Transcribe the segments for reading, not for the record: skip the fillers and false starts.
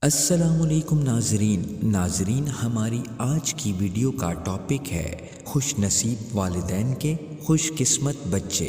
السلام علیکم ناظرین ہماری آج کی ویڈیو کا ٹاپک ہے خوش نصیب والدین کے خوش قسمت بچے۔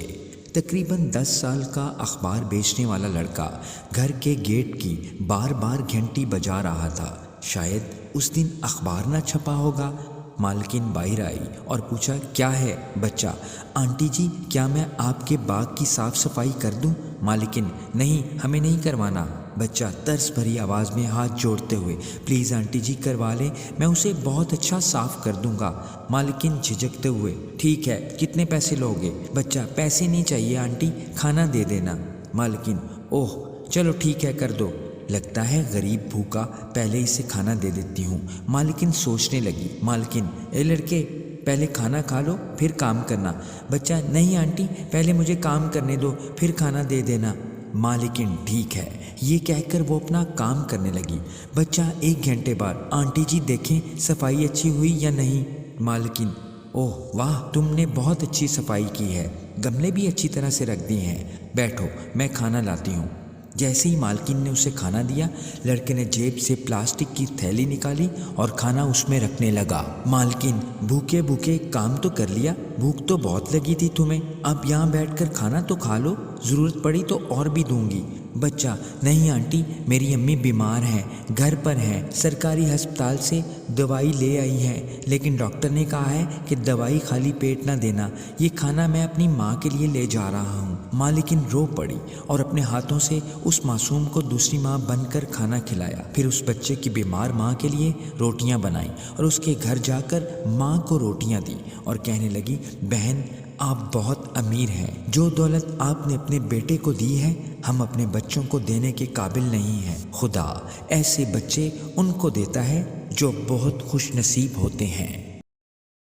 تقریباً 10 سال کا اخبار بیچنے والا لڑکا گھر کے گیٹ کی بار بار گھنٹی بجا رہا تھا۔ شاید اس دن اخبار نہ چھپا ہوگا۔ مالکن باہر آئی اور پوچھا، کیا ہے بچہ؟ آنٹی جی، کیا میں آپ کے باغ کی صاف صفائی کر دوں؟ مالکن، نہیں، ہمیں نہیں کروانا۔ بچہ طرز بھری آواز میں ہاتھ جوڑتے ہوئے، پلیز آنٹی جی کروا لیں، میں اسے بہت اچھا صاف کر دوں گا۔ مالکن جھجکتے ہوئے، ٹھیک ہے، کتنے پیسے لوگے؟ بچہ، پیسے نہیں چاہیے آنٹی، کھانا دے دینا۔ مالکن، اوہ چلو ٹھیک ہے، کر دو۔ لگتا ہے غریب بھوکا، پہلے اسے کھانا دے دیتی ہوں۔ مالکن سوچنے لگی۔ مالکن، اے لڑکے، پہلے کھانا کھا لو پھر کام کرنا۔ بچہ، نہیں آنٹی، پہلے مجھے کام کرنے دو پھر کھانا دے دینا۔ مالکن، ٹھیک ہے، یہ کہہ کر وہ اپنا کام کرنے لگی۔ بچہ 1 گھنٹے بعد، آنٹی جی دیکھیں صفائی اچھی ہوئی یا نہیں؟ مالکن، اوہ واہ، تم نے بہت اچھی صفائی کی ہے، گملے بھی اچھی طرح سے رکھ دیے ہیں، بیٹھو میں کھانا لاتی ہوں۔ جیسے ہی مالکن نے اسے کھانا دیا، لڑکے نے جیب سے پلاسٹک کی تھیلی نکالی اور کھانا اس میں رکھنے لگا۔ مالکن، بھوکے بھوکے کام تو کر لیا، بھوک تو بہت لگی تھی تمہیں، اب یہاں بیٹھ کر کھانا تو کھا لو، ضرورت پڑی تو اور بھی دوں گی۔ بچہ، نہیں آنٹی، میری امی بیمار ہیں، گھر پر ہیں، سرکاری ہسپتال سے دوائی لے آئی ہیں، لیکن ڈاکٹر نے کہا ہے کہ دوائی خالی پیٹ نہ دینا، یہ کھانا میں اپنی ماں کے لیے لے جا رہا ہوں۔ مالکن رو پڑی اور اپنے ہاتھوں سے اس معصوم کو دوسری ماں بن کر کھانا کھلایا، پھر اس بچے کی بیمار ماں کے لیے روٹیاں بنائیں اور اس کے گھر جا کر ماں کو روٹیاں دیں اور کہنے لگی، بہن آپ بہت امیر ہیں، جو دولت آپ نے اپنے بیٹے کو دی ہے ہم اپنے بچوں کو دینے کے قابل نہیں ہیں، خدا ایسے بچے ان کو دیتا ہے جو بہت خوش نصیب ہوتے ہیں۔